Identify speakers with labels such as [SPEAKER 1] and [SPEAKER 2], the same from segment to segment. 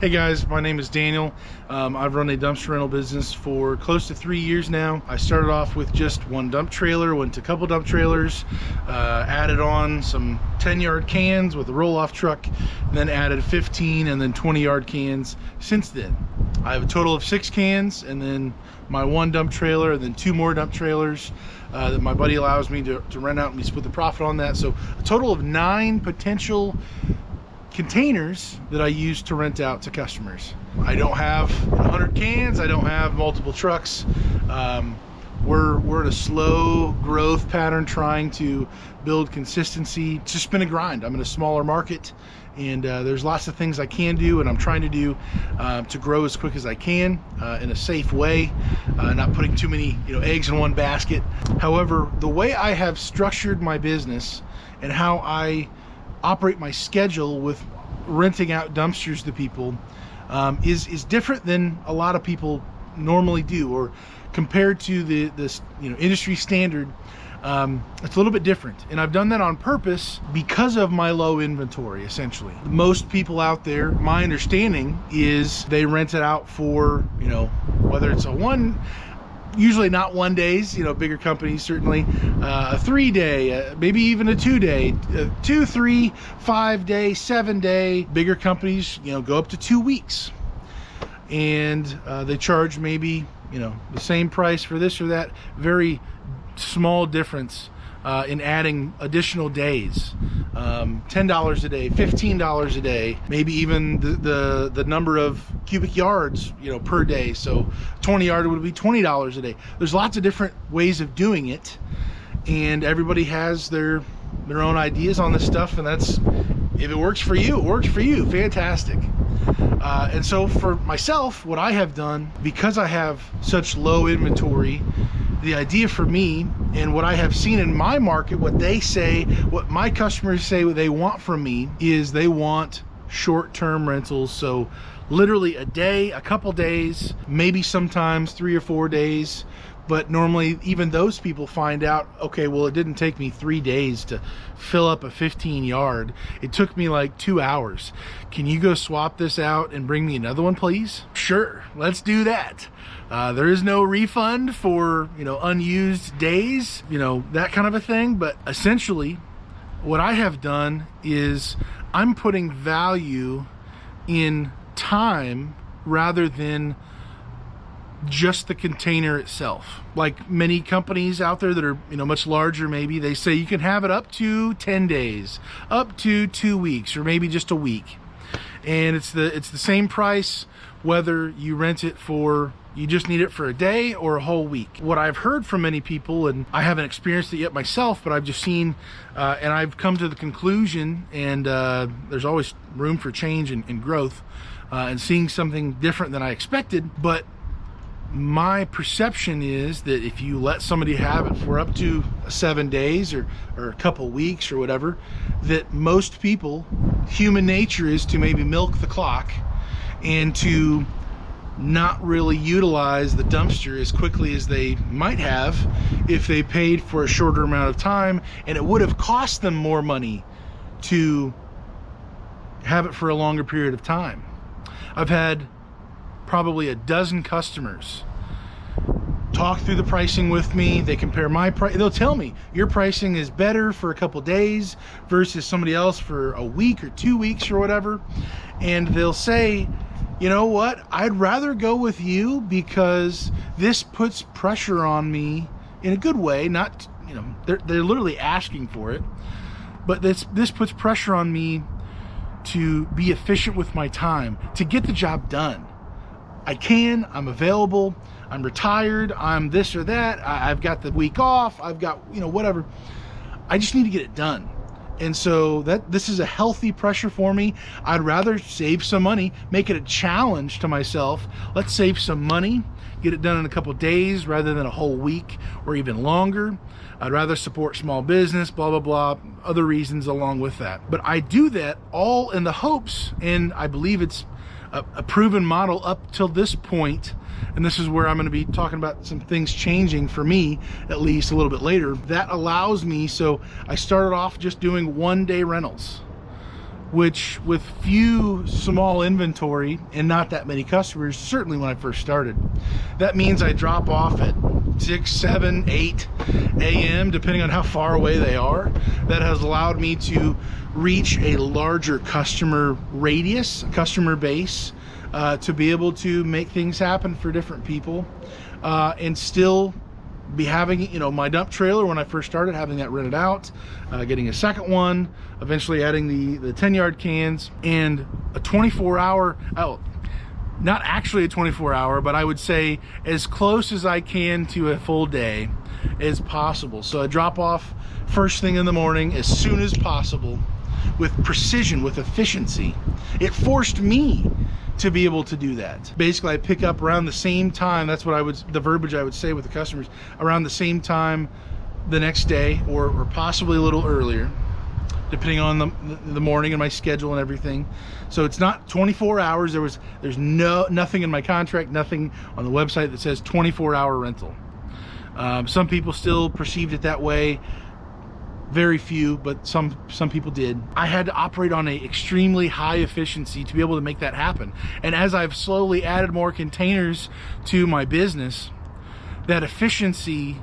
[SPEAKER 1] Hey guys, my name is Daniel. I've run a dumpster rental business for close to 3 years now. I started off with just one dump trailer, went to a couple dump trailers, added on some 10-yard cans with a roll-off truck, then added 15 and then 20-yard cans since then. I have a total of 6 cans and then my one dump trailer and then 2 more dump trailers that my buddy allows me to rent out, and we split the profit on that. So a total of 9 potential containers that I use to rent out to customers. I don't have 100 cans, I don't have multiple trucks. We're in a slow growth pattern trying to build consistency. It's just been a grind. I'm in a smaller market and there's lots of things I can do and I'm trying to do to grow as quick as I can in a safe way, not putting too many eggs in one basket. However, the way I have structured my business and how I operate my schedule with renting out dumpsters to people is different than a lot of people normally do, or compared to this industry standard. It's a little bit different, and I've done that on purpose because of my low inventory. Essentially, most people out there, my understanding is they rent it out for whether it's usually not 1 days, bigger companies certainly, a 3-day, maybe even a 2-day, 2, 3, 5-day, 7-day. Bigger companies, go up to 2 weeks, and they charge maybe the same price for this or that. Very small difference in adding additional days. $10 a day, $15 a day, maybe even the number of cubic yards per day. So 20 yard would be $20 a day. There's lots of different ways of doing it, and everybody has their own ideas on this stuff, and that's, if it works for you, it works for you. Fantastic. And so for myself, what I have done, because I have such low inventory, the idea for me and what I have seen in my market, what they say, what my customers say what they want from me, is they want short-term rentals. So literally a day, a couple days, maybe sometimes 3 or 4 days. But normally even those people find out, okay, well, it didn't take me 3 days to fill up a 15 yard. It took me like 2 hours. Can you go swap this out and bring me another one, please? Sure, let's do that. There is no refund for, unused days, that kind of a thing. But essentially what I have done is I'm putting value in time rather than just the container itself. Like many companies out there that are much larger, maybe they say you can have it up to 10 days, up to 2 weeks, or maybe just a week, and it's the same price whether you rent it for, you just need it for a day or a whole week. What I've heard from many people, and I haven't experienced it yet myself, but I've just seen and I've come to the conclusion, and there's always room for change and growth, and seeing something different than I expected. But my perception is that if you let somebody have it for up to 7 days or a couple weeks or whatever, that most people, human nature is to maybe milk the clock and to not really utilize the dumpster as quickly as they might have if they paid for a shorter amount of time, and it would have cost them more money to have it for a longer period of time. I've had probably a dozen customers talk through the pricing with me. They compare my price. They'll tell me your pricing is better for a couple days versus somebody else for a week or 2 weeks or whatever. And they'll say, you know what, I'd rather go with you because this puts pressure on me in a good way. Not, they're literally asking for it, but this puts pressure on me to be efficient with my time, to get the job done. I'm available, I'm retired, I'm this or that, I've got the week off, I've got, whatever. I just need to get it done. And so this is a healthy pressure for me. I'd rather save some money, make it a challenge to myself. Let's save some money, get it done in a couple days rather than a whole week or even longer. I'd rather support small business, blah, blah, blah, other reasons along with that. But I do that all in the hopes, and I believe it's a proven model up till this point, and this is where I'm going to be talking about some things changing for me, at least a little bit later, that allows me. So I started off just doing 1-day rentals. which with few small inventory and not that many customers, certainly when I first started, that means I drop off at 6, 7, 8 a.m. depending on how far away they are. That has allowed me to reach a larger customer radius, customer base, to be able to make things happen for different people, and still be having, you know, my dump trailer when I first started, having that rented out, getting a second one, eventually adding the 10-yard cans, and a 24-hour, not actually a 24-hour, but I would say as close as I can to a full day as possible. So I drop off first thing in the morning as soon as possible, with precision, with efficiency. It forced me to be able to do that. Basically, I pick up around the same time. That's what the verbiage I would say with the customers, around the same time the next day, or possibly a little earlier, depending on the morning and my schedule and everything. So it's not 24 hours. There's nothing in my contract, nothing on the website that says 24-hour rental. Some people still perceived it that way. Very few, but some people did. I had to operate on a extremely high efficiency to be able to make that happen. And as I've slowly added more containers to my business, that efficiency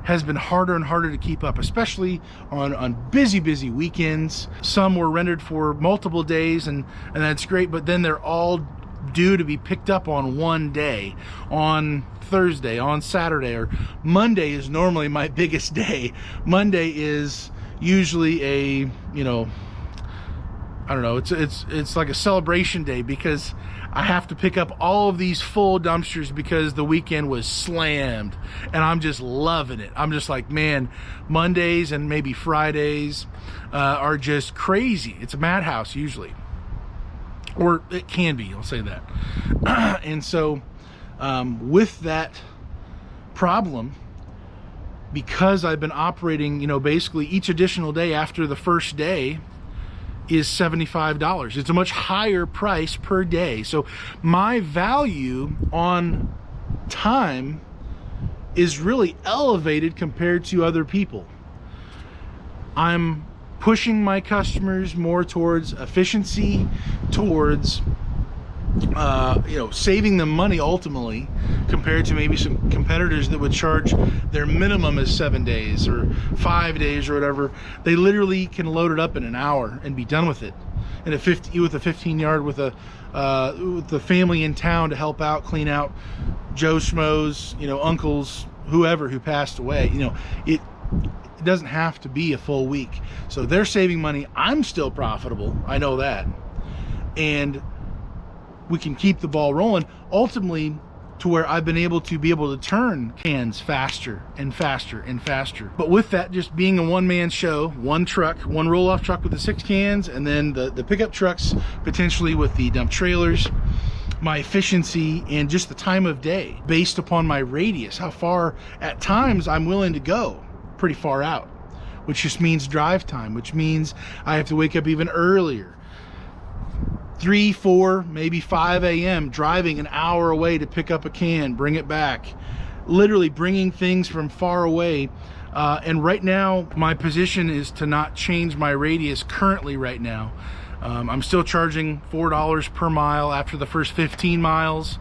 [SPEAKER 1] has been harder and harder to keep up, especially on busy weekends. Some were rendered for multiple days, and that's great, but then they're all due to be picked up on one day, on Thursday, on Saturday, or Monday is normally my biggest day. Monday is usually a, you know, I don't know, it's like a celebration day, because I have to pick up all of these full dumpsters because the weekend was slammed, and I'm just loving it. I'm just like, man, Mondays and maybe Fridays are just crazy. It's a madhouse usually, or it can be, I'll say that. And so with that problem, because I've been operating, you know, basically each additional day after the first day is $75. It's a much higher price per day. So my value on time is really elevated compared to other people. I'm pushing my customers more towards efficiency, towards you know, saving them money ultimately, compared to maybe some competitors that would charge their minimum as 7 days or 5 days or whatever. They literally can load it up in an hour and be done with it. And with a 15-yard, with the family in town to help out, clean out Joe Schmoes, you know, uncles, whoever who passed away. You know, it doesn't have to be a full week. So they're saving money. I'm still profitable. I know that. And we can keep the ball rolling, ultimately to where I've been able to turn cans faster and faster and faster. But with that just being a one-man show, one truck, one roll-off truck with the 6 cans, and then the pickup trucks potentially with the dump trailers, my efficiency and just the time of day based upon my radius, how far at times I'm willing to go, pretty far out, which just means drive time, which means I have to wake up even earlier. 3, 4, maybe 5 a.m. driving an hour away to pick up a can, bring it back, literally bringing things from far away. And right now my position is to not change my radius currently right now. I'm still charging $4 per mile after the first 15 miles.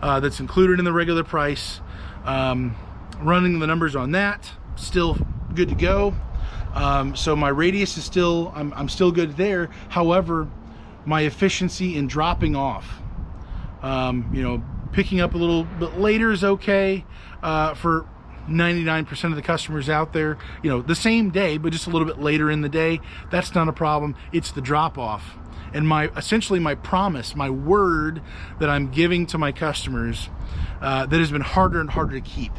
[SPEAKER 1] That's included in the regular price. Running the numbers on that, still good to go. So my radius is still, I'm still good there. However, my efficiency in dropping off, you know, picking up a little bit later is okay for 99% of the customers out there. You know, the same day, but just a little bit later in the day, that's not a problem. It's the drop off. And essentially my promise, my word that I'm giving to my customers that has been harder and harder to keep.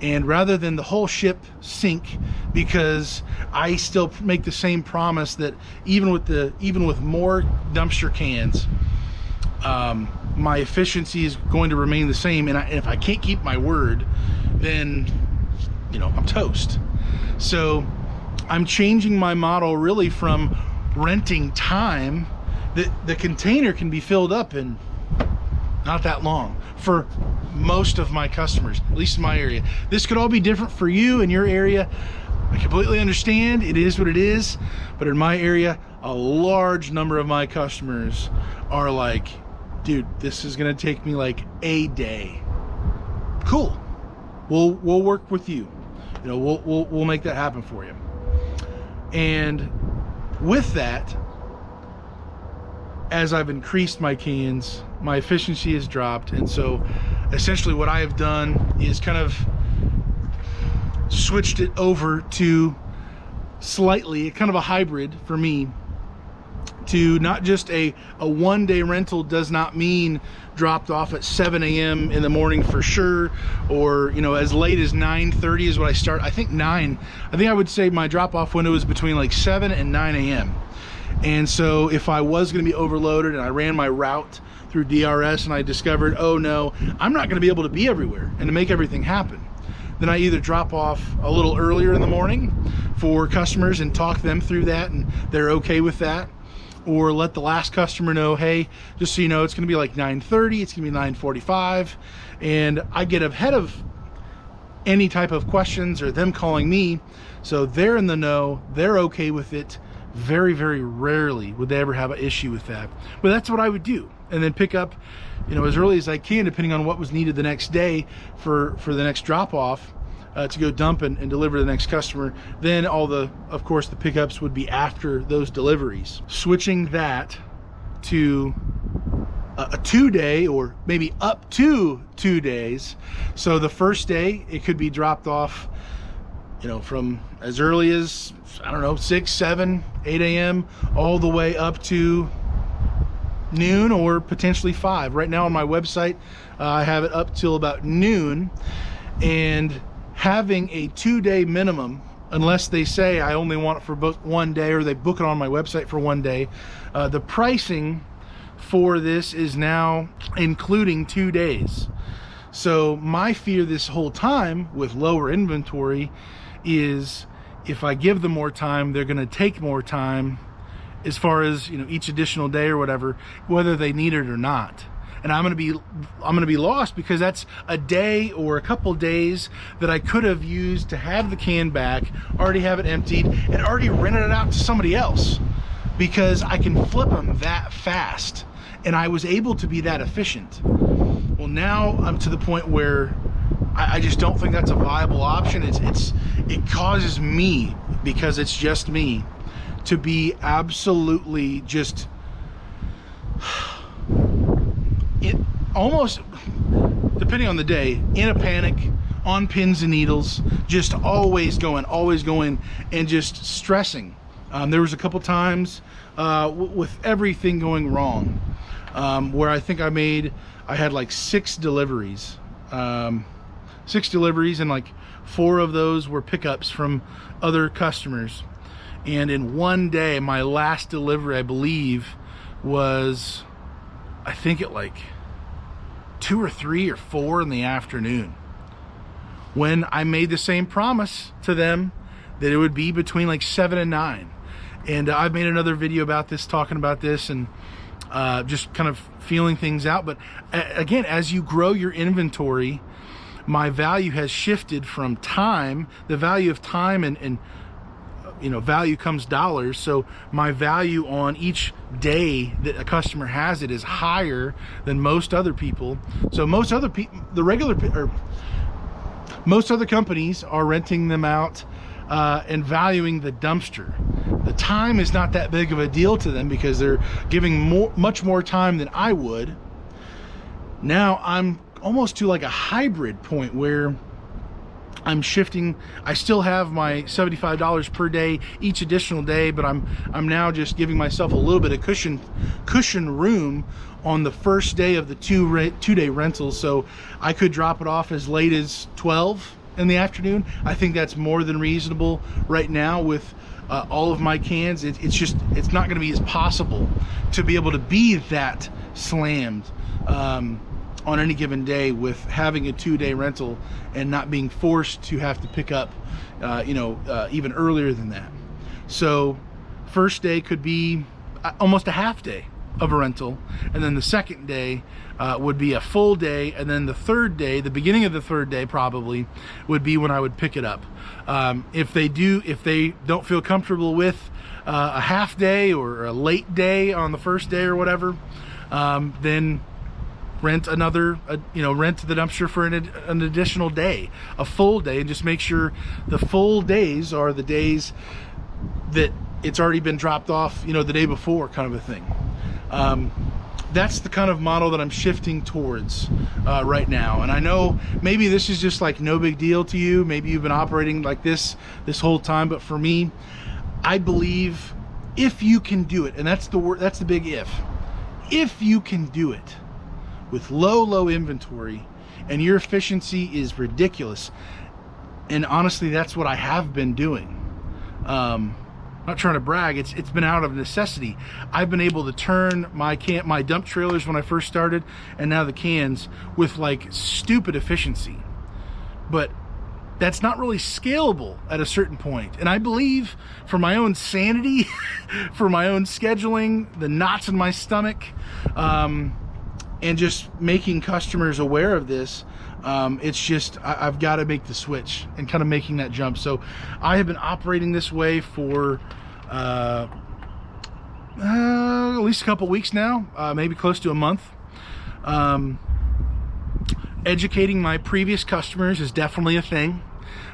[SPEAKER 1] And rather than the whole ship sink because I still make the same promise that even with more dumpster cans, my efficiency is going to remain the same. And if I can't keep my word, then, you know, I'm toast. So I'm changing my model really from renting time. The container can be filled up in not that long for most of my customers, at least in my area. This could all be different for you in your area. I completely understand. It is what it is. But in my area, a large number of my customers are like, dude, this is gonna take me like a day. Cool, we'll work with you. You know, we'll make that happen for you. And with that, as I've increased my cans, my efficiency has dropped. And so essentially what I have done is kind of switched it over to slightly kind of a hybrid for me, to not just a one-day rental does not mean dropped off at 7 a.m. in the morning for sure, or, you know, as late as 9:30 is what I start. I think I would say my drop-off window is between like 7 and 9 a.m. And so if I was going to be overloaded and I ran my route through DRS and I discovered, oh no, I'm not going to be able to be everywhere and to make everything happen, then I either drop off a little earlier in the morning for customers and talk them through that and they're okay with that, or let the last customer know, hey, just so you know, it's gonna be like 9:30, it's gonna be 9:45, and I get ahead of any type of questions or them calling me, so they're in the know, they're okay with it. Very, very rarely would they ever have an issue with that. But that's what I would do, and then pick up, you know, as early as I can, depending on what was needed the next day for the next drop off, to go dump and deliver to the next customer. Then of course the pickups would be after those deliveries. Switching that to a 2-day, or maybe up to 2 days. So the first day it could be dropped off, you know, from as early as, I don't know, 6, 7, 8 a.m. all the way up to noon, or potentially 5. Right now on my website, I have it up till about noon. And having a 2-day minimum, unless they say I only want it for 1 day, or they book it on my website for 1 day, the pricing for this is now including 2 days. So my fear this whole time with lower inventory is, if I give them more time, they're going to take more time as far as, you know, each additional day or whatever, whether they need it or not. And I'm going to be lost, because that's a day or a couple days that I could have used to have the can back, already have it emptied, and already rented it out to somebody else, because I can flip them that fast, and I was able to be that efficient. Well, now I'm to the point where I just don't think that's a viable option. It causes me, because it's just me, to be absolutely just almost, depending on the day, in a panic, on pins and needles, just always going and just stressing. There was a couple times with everything going wrong, where I think I had like 6 deliveries, and like 4 of those were pickups from other customers. And in one day, my last delivery, I believe, was, I think at like 2 or 3 or 4 in the afternoon, when I made the same promise to them that it would be between like 7 and 9. And I've made another video about this, talking about this, and just kind of feeling things out. But again, as you grow your inventory, my value has shifted from time. The value of time and you know, value comes dollars. So my value on each day that a customer has it is higher than most other people. So most other people, most other companies are renting them out and valuing the dumpster. The time is not that big of a deal to them, because they're giving much more time than I would. Now I'm almost to like a hybrid point where I'm shifting. I still have my $75 per day each additional day, but I'm now just giving myself a little bit of cushion room on the first day of the 2-day rental. So I could drop it off as late as 12 in the afternoon. I think that's more than reasonable right now with all of my cans. It's not going to be as possible to be able to be that slammed on any given day with having a 2-day rental and not being forced to have to pick up even earlier than that. So first day could be almost a half day of a rental, and then the second day would be a full day, and then the third day, the beginning of the third day probably, would be when I would pick it up. If they don't feel comfortable with a half day or a late day on the first day or whatever, then rent another, rent the dumpster for an additional day, a full day, and just make sure the full days are the days that it's already been dropped off, the day before, kind of a thing. That's the kind of model that I'm shifting towards right now. And I know maybe this is just like no big deal to you. Maybe you've been operating like this whole time, but for me, I believe if you can do it, and that's the word, that's the big if you can do it with low inventory and your efficiency is ridiculous, and honestly that's what I have been doing. Not trying to brag, it's been out of necessity. I've been able to turn my dump trailers when I first started, and now the cans, with like stupid efficiency. But that's not really scalable at a certain point. And I believe for my own sanity, for my own scheduling, the knots in my stomach, and just making customers aware of this, it's just, I've got to make the switch and kind of making that jump. So I have been operating this way for at least a couple weeks now, maybe close to a month. Educating my previous customers is definitely a thing.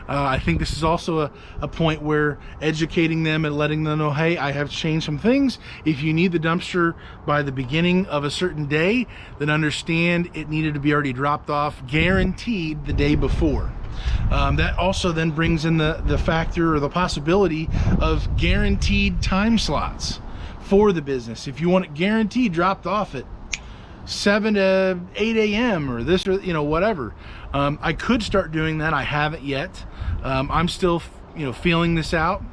[SPEAKER 1] I think this is also a point where educating them and letting them know, hey, I have changed some things. If you need the dumpster by the beginning of a certain day, then understand it needed to be already dropped off, guaranteed the day before. That also then brings in the factor or the possibility of guaranteed time slots for the business. If you want it guaranteed dropped off at 7 to 8 a.m. or this, or whatever. I could start doing that. I haven't yet. I'm still feeling this out,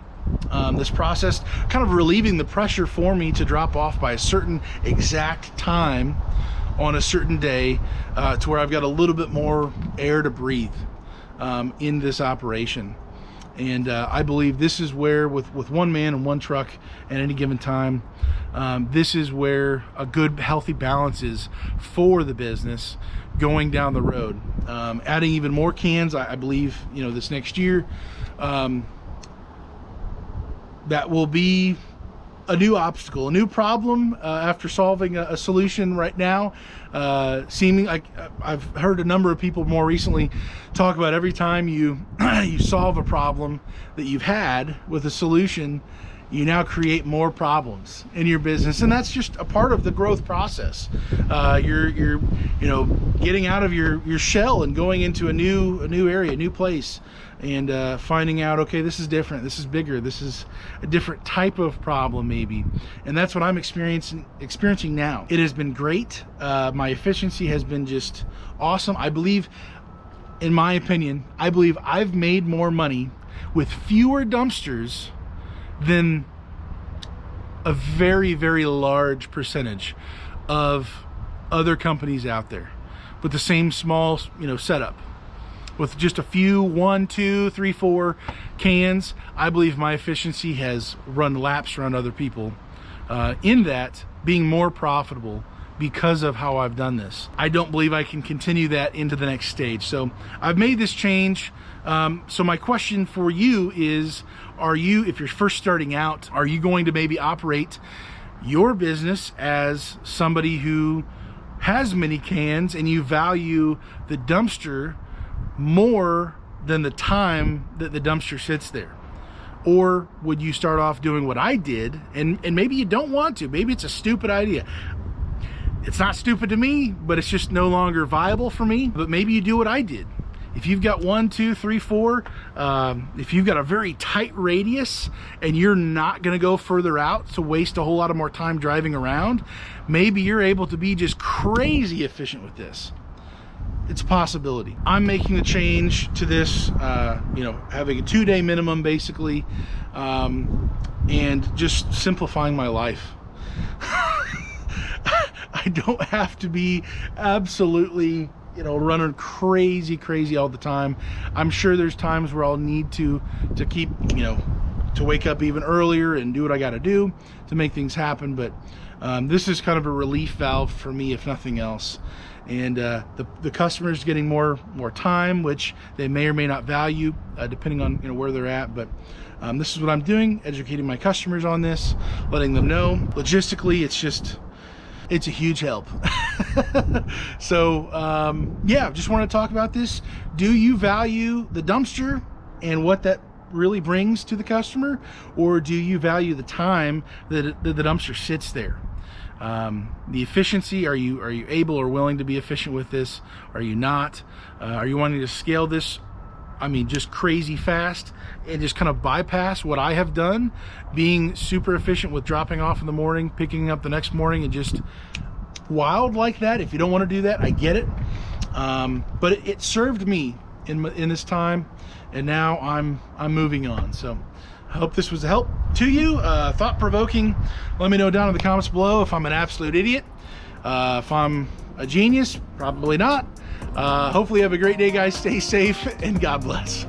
[SPEAKER 1] this process, kind of relieving the pressure for me to drop off by a certain exact time on a certain day, to where I've got a little bit more air to breathe in this operation. And I believe this is where, with one man and one truck at any given time, this is where a good, healthy balance is for the business going down the road. Adding even more cans, I believe, this next year, that will be a new obstacle, a new problem after solving a solution right now. Seeming like I've heard a number of people more recently talk about every time you you solve a problem that you've had with a solution, you now create more problems in your business, and that's just a part of the growth process. You're getting out of your shell and going into a new area, a new place, and finding out, okay, this is different, this is bigger, this is a different type of problem maybe. And that's what I'm experiencing now. It has been great. My efficiency has been just awesome. I believe, in my opinion, I've made more money with fewer dumpsters than a very large percentage of other companies out there with the same small setup. With just a few 1, 2, 3, 4 cans, I believe my efficiency has run laps around other people, in that being more profitable because of how I've done this. I don't believe I can continue that into the next stage. So I've made this change. So my question for you is, if you're first starting out, are you going to maybe operate your business as somebody who has many cans and you value the dumpster more than the time that the dumpster sits there? Or would you start off doing what I did, and maybe you don't want to, maybe it's a stupid idea. It's not stupid to me, but it's just no longer viable for me. But maybe you do what I did. If you've got 1, 2, 3, 4, if you've got a very tight radius and you're not gonna go further out to waste a whole lot of more time driving around, maybe you're able to be just crazy efficient with this. It's a possibility. I'm making the change to this, having a 2-day minimum basically, and just simplifying my life. I don't have to be absolutely, running crazy all the time. I'm sure there's times where I'll need to keep, to wake up even earlier and do what I got to do to make things happen. But this is kind of a relief valve for me, if nothing else. And the customer's getting more time, which they may or may not value, depending on where they're at. But This is what I'm doing, educating my customers on this, letting them know. Logistically, it's a huge help. So yeah, just want to talk about this. Do you value the dumpster and what that really brings to the customer, or do you value the time that the dumpster sits there? The efficiency, are you able or willing to be efficient with this? Are you not? Are you wanting to scale this, I mean, just crazy fast and just kind of bypass what I have done, being super efficient with dropping off in the morning, picking up the next morning, and just wild like that? If you don't want to do that, I get it. But it served me in this time, and now I'm moving on. So I hope this was a help to you, thought-provoking. Let me know down in the comments below if I'm an absolute idiot, if I'm a genius. Probably not. Hopefully you have a great day, guys. Stay safe, and God bless.